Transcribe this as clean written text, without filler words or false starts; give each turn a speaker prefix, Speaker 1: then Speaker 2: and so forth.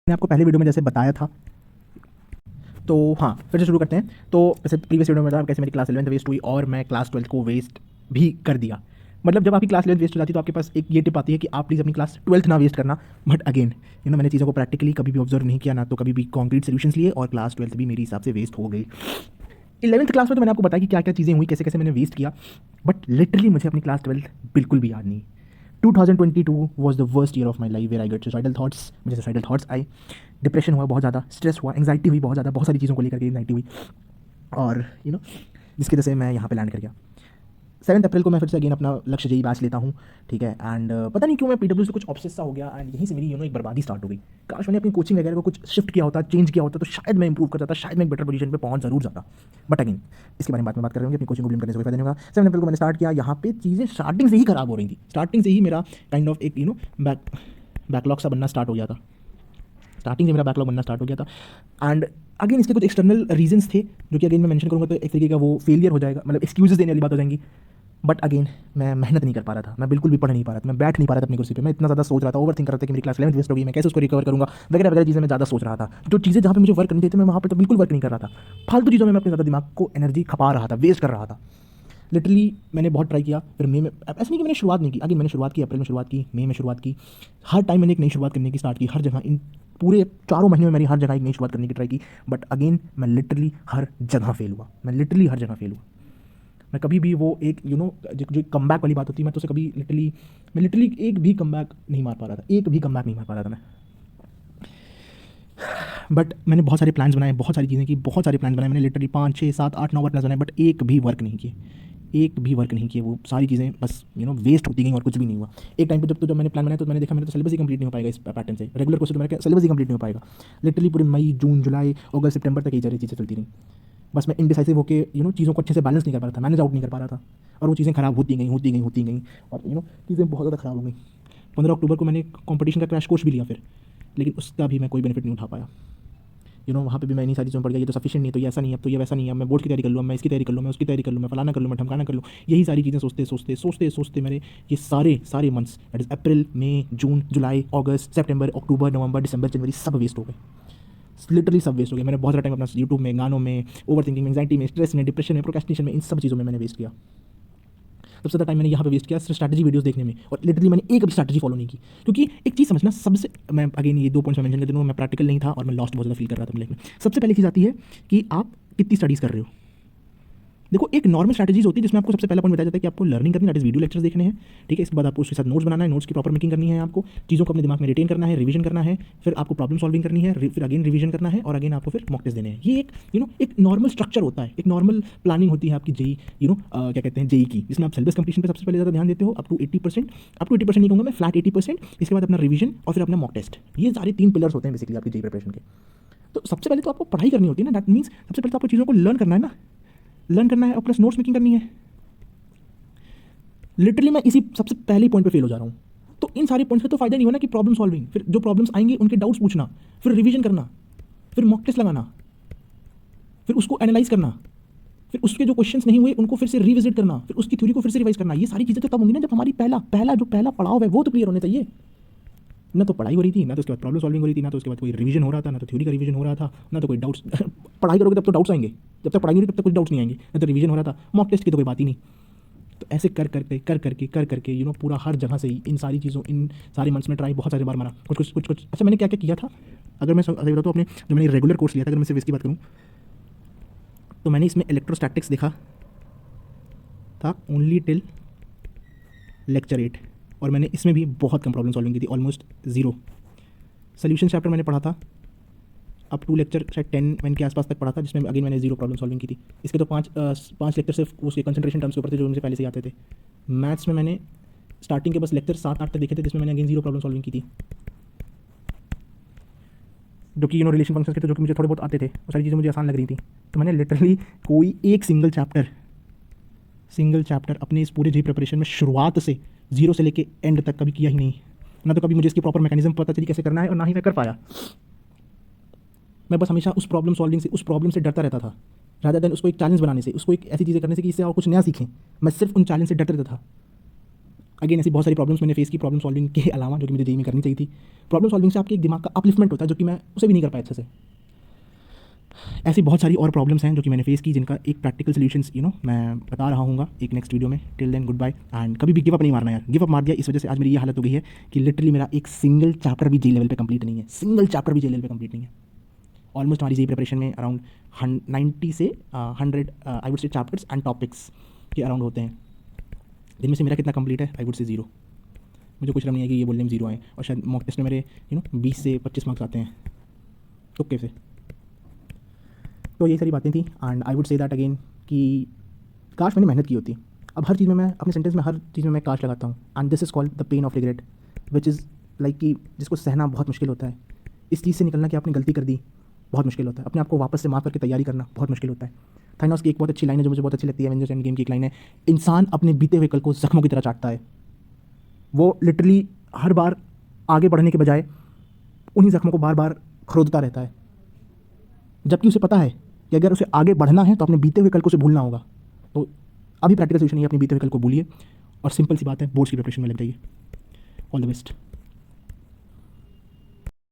Speaker 1: मैंने आपको पहले वीडियो में जैसे बताया था, तो हाँ फिर से शुरू करते हैं। तो जैसे प्रीवियस वीडियो में बताया कैसे मेरी क्लास 11th वेस्ट हुई और मैं क्लास 12th को वेस्ट भी कर दिया। मतलब जब आपकी क्लास 11th वेस्ट हो जाती है तो आपके पास एक ये टिप आती है कि आप प्लीज़ अपनी क्लास 12th ना वेस्ट करना। बट अगेन मैंने चीज़ों को प्रैक्टिकली कभी भी ऑब्जर्व नहीं किया, ना तो कभी भी कॉन्क्रीट सोल्यूशंस लिए, और क्लास 12th भी मेरे हिसाब से वेस्ट हो गई। 11th क्लास में तो मैंने आपको बताया कि क्या क्या चीज़ें हुई, कैसे कैसे मैंने वेस्ट किया, बट लिटरली मुझे अपनी क्लास 12th बिल्कुल भी याद नहीं। 2022 was the worst year of my life where I get suicidal thoughts. मुझे सुसाइडल थाट्स आए, डिप्रेशन हुआ बहुत ज़्यादा, स्ट्रेस हुआ, एंग्जाइटी हुई बहुत ज़्यादा, बहुत सारी चीज़ों को लेकर के एंग्जाइटी हुई, और जिसकी वजह से मैं यहाँ पे लैंड कर गया। 7 अप्रैल को मैं फिर से अगेन अपना लक्ष्य जेई बैच लेता हूँ, ठीक है। एंड पता नहीं क्यों मैं पीडब्ल्यू से कुछ ऑब्सेस सा हो गया, एंड यहीं से मेरी एक बर्बादी स्टार्ट हो गई। काश मैंने अपनी कोचिंग वगैरह को कुछ शिफ्ट किया होता, चेंज किया होता, तो शायद मैं इंप्रूव कर जाता, शायद मैं एक बेटर पोजीशन पे पहुंच जरूर जाता। बट अगेन इसके बारे में बात कर रहे होंगे, अपनी कोचिंग को ब्लेम करने से कोई फायदा नहीं होगा। 7 अप्रैल को मैंने स्टार्ट किया, यहाँ पे चीज़ें स्टार्टिंग से ही खराब हो रही थी, स्टार्टिंग से ही मेरा काइंड ऑफ एक बैकलॉग सा बनना स्टार्ट हो गया था, स्टार्टिंग से मेरा बैकलॉग बनना स्टार्ट हो गया था। एंड अगेन इसके कुछ एक्सटर्नल रीजंस थे जो कि अगेन मैं मेंशन करूंगा तो एक तरीके का वो फेलियर हो जाएगा, मतलब एक्सक्यूजेस देने वाली बात हो जाएंगी। बट अगेन मैं मेहनत नहीं कर पा रहा था, मैं बिल्कुल भी पढ़ नहीं पा रहा था, मैं बैठ नहीं पा रहा था अपनी कुर्सी पे, मैं इतना ज़्यादा सोच रहा था, ओवर थिंक कर रहा था कि मेरी क्लास 11th वेस्ट हो गई, मैं कैसे उसको रिकवर करूंगा, वगैरह वगैरह चीज़ें मैं ज़्यादा सोच रहा था। जो चीज़ें जहाँ पे मुझे वर्क करनी थी मैं वहाँ पे तो बिल्कुल वर्क नहीं कर रहा था, फालतू चीज़ों में मैं अपने ज़्यादा दिमाग को एनर्जी खपा रहा था, वेस्ट कर रहा था। लिटरली मैंने बहुत ट्राई किया, फिर मई में, ऐसा नहीं कि मैंने शुरुआत नहीं की, अगेन मैंने शुरुआत की, अप्रैल में शुरुआत की, मई में शुरुआत की, हर टाइम मैंने एक नई शुरुआत करने की स्टार्ट की, हर जगह इन पूरे 4 महीने में मैंने हर जगह एक नई शुरुआत करने की ट्राई की। बट अगेन मैं लिटरली हर जगह फेल हुआ, मैं लिटरली हर जगह फेल हुआ। मैं कभी भी वो एक जो कम बैक वाली बात होती है, मैं तो उसे कभी मैं लिटरली एक भी कम बैक नहीं मार पा रहा था, एक भी कम बैक नहीं मार पा रहा था मैं। बट मैंने बहुत सारे प्लान्स बनाए, बहुत सारी चीज़ें की, बहुत सारे प्लान बनाए मैंने, लिटरली 5 6 7 8 9 प्लान बनाए, बट एक भी वर्क नहीं किए, एक भी वर्क नहीं किए। वो सारी चीज़ें बस वेस्ट होती गई और कुछ भी नहीं हुआ। एक टाइम पे जब मैंने प्लान बनाया तो मैंने देखा मेरा तो सिलेबस ही कंप्लीट नहीं हो पाएगा इस पैटर्न से, रेगुलर कोर्स तो मेरा सिलेबस ही कंप्लीट नहीं हो पाएगा। लिटरली पूरे मई जून जुलाई अगस्त सितंबर तक ये सारी चीज़ें चलती रही। बस मैं इनडिसाइसिव होकर चीज़ों को अच्छे से बैलेंस नहीं कर पा रहा था, मैनेज आउट नहीं कर पा रहा था, और वो चीज़ें खराब होती गई और चीज़ें बहुत ज़्यादा खराब हो गई। 15 अक्टूबर को मैंने कंपटीशन का क्रैश कोर्स भी लिया फिर, लेकिन उसका भी मैं कोई बेनिफिट नहीं उठा पाया। वहाँ पे भी मैं इन्हीं सारी चीज़ों पड़ गया, ये तो सफिशिएंट नहीं है, तो ये ऐसा नहीं है, अब तो ये वैसा नहीं है, मैं बोर्ड की तैयारी कर लूँ, मैं इसकी तैयारी कर लूँ, मैं उसकी तैयारी कर लूँ, मैं फलाना कर लूँ, मैं ढमकाना कर लूँ। यही सारी चीज़ें सोचते मेरे ये सारे मंथ्स, दैट इज़ अप्रैल मई जून जुलाई अगस्त सितंबर अक्टूबर नवंबर दिसंबर जनवरी, सब वेस्ट हो गए, लिटरली सब वेस्ट हो गए। मैंने बहुत सारा टाइम अपना यूट्यूब में, गानों में, ओवर थिंकिंग में, एंग्जाइटी में, स्ट्रेस में, डिप्रेशन में, प्रोक्रेस्टिनेशन में, इन सब चीज़ों में मैंने वेस्ट किया। सबसे ज़्यादा टाइम मैंने यहाँ पे वेस्ट किया सिर्फ स्ट्रैटेजी वीडियोस देखने में, और लिटरली मैंने एक भी स्ट्रैटेजी फॉलो नहीं की। क्योंकि एक चीज़ समझना, सबसे मैं अगेन ये 2 पॉइंट्स मैं मेंशन कर दूँ, मैं प्रैक्टिकल नहीं था और मैं लॉस्ट बहुत ज़्यादा फील कर रहा था अपनी लाइफ में। सबसे पहले चीज़ आती है कि आप कितनी स्टडीज़ कर रहे हो। देखो एक नॉर्मल स्ट्रैटेजीज होती है जिसमें आपको सबसे पहला पॉइंट बताया जाता है कि आपको लर्निंग करनी है, दैट इज वीडियो लेक्चर्स देखने हैं, ठीक है। इसके बाद आपको उसके साथ नोट्स बनाना है, नोट्स की प्रॉपर मेकिंग करनी है, आपको चीज़ों को अपने दिमाग में रिटेन करना है, रिवीजन करना है, फिर आपको प्रॉब्लम सॉल्विंग करनी है, फिर अगेन रिवीजन करना है, और अगेन आपको फिर मॉक टेस्ट देने हैं। ये एक एक नॉर्मल स्ट्रक्चर होता है, एक नॉर्मल प्लानिंग होती है आपकी जेई क्या कहते हैं जेई की, जिसमें आप सिलेबस कंप्लीशन पर सबसे पहले ज़्यादा ध्यान देते हो, अप टू 80%, अप टू 80% नहीं कहूँगा मैं, फ्लैट 80%। इसके बाद अपना रिवीजन और फिर अपना मॉक टेस्ट, ये सारे 3 पिलर्स होते हैं बेसिकली आपकी जेई प्रिपरेशन के। तो सबसे पहले तो आपको पढ़ाई करनी होती है ना, दैट मीन्स सबसे पहले तो आपको चीज़ों को लर्न करना है ना, लर्न करना है और प्लस नोट्स मेकिंग करनी है। लिटरली मैं इसी सबसे पहले पॉइंट पे फेल हो जा रहा हूँ। तो इन सारे पॉइंट्स पे तो फायदा नहीं हुआ ना कि प्रॉब्लम सॉल्विंग, फिर जो प्रॉब्लम्स आएंगे उनके डाउट्स पूछना, फिर रिवीजन करना, फिर मॉक टेस्ट लगाना, फिर उसको एनालाइज करना, फिर उसके जो क्वेश्चंस नहीं हुए उनको फिर से रिविजिट करना, फिर उसकी थ्योरी को फिर से रिवाइज करना। ये सारी चीज़ें तो तब होंगी ना जब हमारी पहला पड़ाव है वो तो क्लियर होने चाहिए। ना तो पढ़ाई हो रही थी, ना तो उसके बाद प्रॉब्लम सॉल्विंग हो रही थी, ना तो उसके बाद कोई रिवीजन हो रहा था, ना तो थ्योरी का रिवीजन हो रहा था, ना तो कोई डाउट्स पढ़ाई करोगे तब तो डाउट्स आएंगे, जब तक पढ़ाई हो रही तब तक कुछ डाउट्स नहीं आएंगे, ना तो रिवीजन हो रहा था, मॉक टेस्ट की तो कोई बात ही नहीं। तो ऐसे कर करके पूरा हर जगह से ही इन सारी चीज़ों, इन सारे मंथ्स में ट्राई बहुत सारे बार मारा, कुछ। अच्छा मैंने क्या क्या किया था, अगर मैं सही बताऊँ तो अपने जो मैंने रेगुलर कोर्स लिया था, अगर मैं सिर्फ इसकी बात करूँ तो मैंने इसमें इलेक्ट्रोस्टैटिक्स देखा था ओनली टिल लेक्चर 8, और मैंने इसमें भी बहुत कम प्रॉब्लम सॉल्विंग की थी, ऑलमोस्ट ज़ीरो। सोल्यूशन चैप्टर मैंने पढ़ा था अप टू लेक्चर शायद 10 के आसपास तक पढ़ा था, जिसमें अगेन मैंने 0 प्रॉब्लम सॉल्विंग की थी। इसके तो 5 लेक्चर सिर्फ उसके कंसंट्रेशन टर्म्स के ऊपर थे जो मुझे पहले से आते थे। मैथ्स में मैंने स्टार्टिंग के बस लेक्चर 7 8 तक देखे थे, जिसमें मैंने अगेन 0 प्रॉब्लम सॉल्विंग की थी, जो कि रिलेशन फंक्शंस के थे, जो कि मुझे थोड़े बहुत आते थे, वो सारी चीज़ें मुझे आसान लग रही थी। तो मैंने लिटरली कोई एक सिंगल चैप्टर अपने इस पूरे जी प्रिपरेशन में शुरुआत से 0 से लेके एंड तक कभी किया ही नहीं। ना तो कभी मुझे इसकी प्रॉपर मैकेनिज्म पता चली कैसे करना है, और ना ही मैं कर पाया। मैं बस हमेशा उस प्रॉब्लम सॉल्विंग से, उस प्रॉब्लम से डरता रहता था, रादर देन उसको एक चैलेंज बनाने से, उसको एक ऐसी चीज़ें करने से कि इससे और कुछ नया सीखें। मैं सिर्फ उन चैलेंज से डरता रहता था। अगेन ऐसी बहुत सारी प्रॉब्लम्स मैंने फेस की प्रॉब्लम सॉल्विंग के अलावा, जो कि मुझे जेईई में करनी चाहिए थी। प्रॉब्लम सॉल्विंग से आपके एक दिमाग का अपलिफ्टमेंट होता है, जो कि मैं उसे भी नहीं कर पाया अच्छे से। ऐसी बहुत सारी और प्रॉब्लम्स हैं जो कि मैंने फेस की, जिनका एक प्रैक्टिकल सॉल्यूशंस मैं बता रहा हूँ एक नेक्स्ट वीडियो में। Till then good bye, and कभी भी गिव अप नहीं मारना यार। गिव अप मार दिया इस वजह से आज मेरी ये हालत हो गई है कि लिटरली मेरा एक सिंगल चैप्टर भी जेई लेवल पे कंप्लीट नहीं है, सिंगल चैप्टर भी जेई लेवल पे कंप्लीट नहीं है। ऑलमोस्ट हमारी जेई प्रिपरेशन में अराउंड 90 से 100 I would say chapters and topics के अराउंड होते हैं। जिनमें से मेरा कितना कंप्लीट है, आई वुड से 0। मुझे कुछ नहीं है कि ये बोलने में 0 आए, और शायद मॉक टेस्ट में मेरे 20 से 25 मार्क्स आते हैं तुक्के से। तो ये सारी बातें थी, and I would say that again कि काश मैंने मेहनत की होती। अब हर चीज़ में मैं अपने सेंटेंस में हर चीज़ में मैं काश लगाता हूँ, and this is called the pain of regret, which is like कि जिसको सहना बहुत मुश्किल होता है। इस चीज़ से निकलना कि आपने गलती कर दी बहुत मुश्किल होता है। अपने आप को वापस से माफ़ करके तैयारी करना बहुत मुश्किल होता है। थानोस की एक बहुत अच्छी लाइन है जो मुझे बहुत अच्छी लगती है, एवेंजर्स एंड गेम की एक लाइन है, इंसान अपने बीते हुए कल को जख्मों की तरह चाटता है। वो लिटरली हर बार आगे बढ़ने के बजाय उन्हीं जख्मों को बार बार खरोदता रहता है, जबकि उसे पता है कि अगर उसे आगे बढ़ना है तो अपने बीते हुए कल को उसे भूलना होगा। तो अभी प्रैक्टिकल सोल्यूशन ये अपने बीते हुए कल को भूलिए, और सिंपल सी बात है, बोर्ड्स की प्रिपरेशन में लग जाइए। All the best.